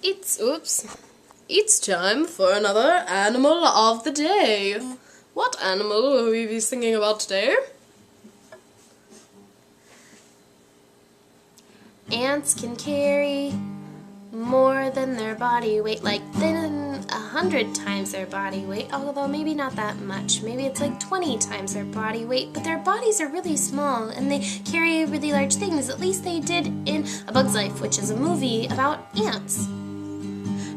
It's time for another animal of the day. What animal will we be singing about today? Ants can carry more than their body weight, like 100 times their body weight, although maybe not that much. Maybe it's like 20 times their body weight, but their bodies are really small and they carry really large things. At least they did in A Bug's Life, which is a movie about ants.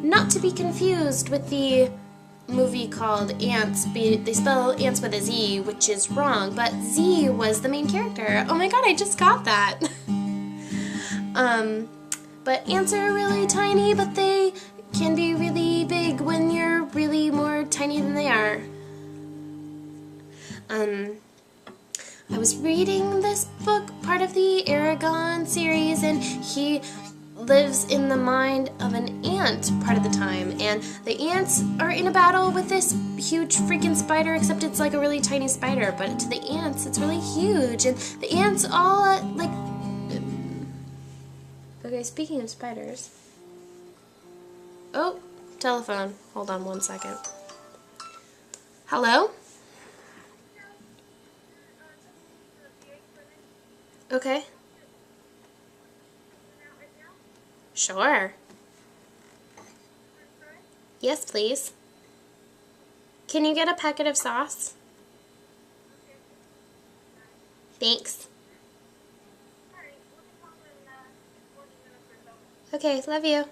Not to be confused with the movie called Ants. They spell ants with a Z, which is wrong, but Z was the main character. Oh my god, I just got that! But ants are really tiny, but they can be really big when you're really more tiny than they are. I was reading this book, part of the Aragon series, and he lives in the mind of an ant part of the time, and the ants are in a battle with this huge freaking spider, except it's like a really tiny spider, but to the ants it's really huge, and the ants all okay, speaking of spiders. Oh, telephone. Hold on one second. Hello? Okay. Sure. Yes, please. Can you get a packet of sauce? Thanks. Okay, love you.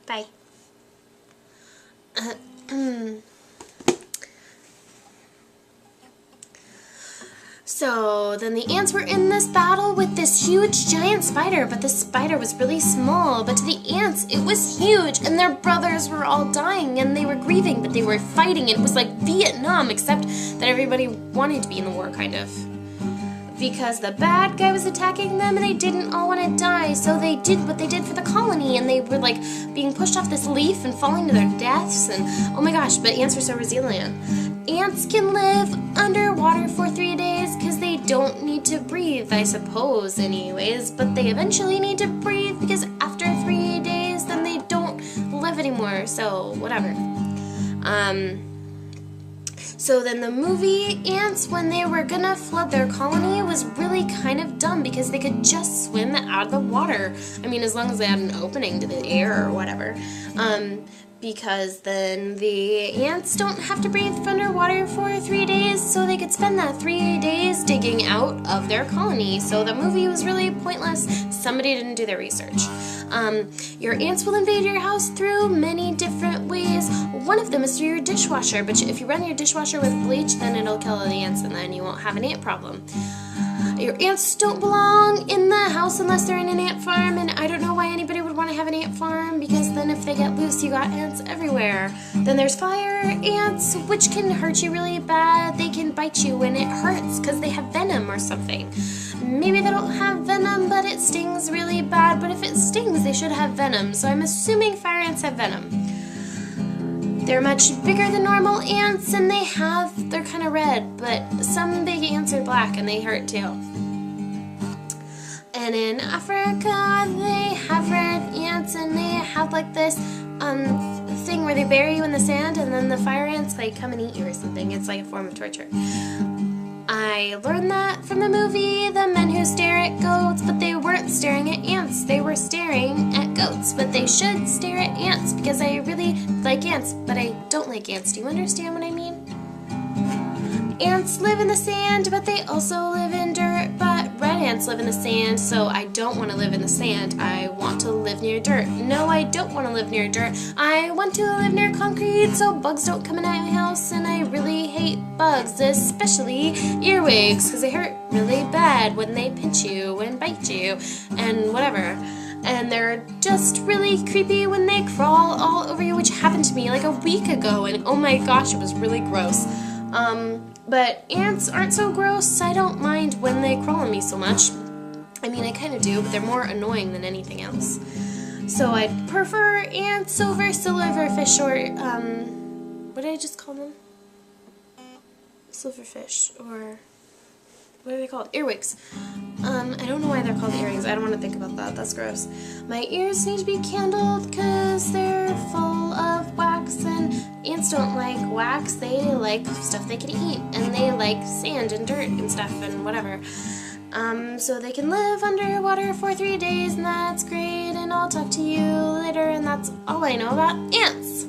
Bye. So then the ants were in this battle with this huge giant spider, but the spider was really small, but to the ants it was huge, and their brothers were all dying and they were grieving, but they were fighting. It was like Vietnam, except that everybody wanted to be in the war, kind of. Because the bad guy was attacking them and they didn't all want to die, so they did what they did for the colony, and they were like being pushed off this leaf and falling to their deaths, and oh my gosh, but ants are so resilient. Ants can live underwater for 3 days because they don't need to breathe, I suppose anyways, but they eventually need to breathe because after 3 days then they don't live anymore, so whatever. So then the movie Ants, when they were gonna flood their colony, was really kind of dumb because they could just swim out of the water. I mean, as long as they had an opening to the air or whatever. Because then the ants don't have to breathe underwater for 3 days, so they could spend that 3 days digging out of their colony. So the movie was really pointless. Somebody didn't do their research. Your ants will invade your house through many different ways. One of them is through your dishwasher, but if you run your dishwasher with bleach, then it'll kill the ants and then you won't have an ant problem. Your ants don't belong in the house unless they're in an ant farm, and I don't know why anybody would want to have an ant farm, because then if they get loose, you got ants everywhere. Then there's fire ants, which can hurt you really bad. They can bite you when it hurts because they have venom or something. Maybe they don't have venom, but it stings really bad, but if it stings, they should have venom, so I'm assuming fire ants have venom. They're much bigger than normal ants, and they're kind of red, but some big ants are black and they hurt too. And in Africa, they have red ants, and they have like this thing where they bury you in the sand, and then the fire ants like come and eat you or something. It's like a form of torture. I learned that from the movie The Men Who Stare at Goats, but they weren't staring at ants. They were staring at goats, but they should stare at ants because I really like ants, but I don't like ants. Do you understand what I mean? Ants live in the sand, but they also live in dirt, but red ants live in the sand, so I don't want to live in the sand. I want to live near dirt. No, I don't want to live near dirt. I want to live near concrete so bugs don't come in my house, and I really hate bugs, especially earwigs, because they hurt really bad when they pinch you and bite you and whatever. And they're just really creepy when they crawl all over you, which happened to me like a week ago, and oh my gosh, it was really gross. But ants aren't so gross. I don't mind when they crawl on me so much. I mean, I kind of do, but they're more annoying than anything else. So I'd prefer ants over silverfish or, what did I just call them? Silverfish or what are they called? Earwigs. I don't know why they're called earrings. I don't want to think about that. That's gross. My ears need to be candled because they're full of wax, and ants don't like wax. They like stuff they can eat, and they like sand and dirt and stuff and whatever. So they can live underwater for 3 days, and that's great, and I'll talk to you later, and that's all I know about ants.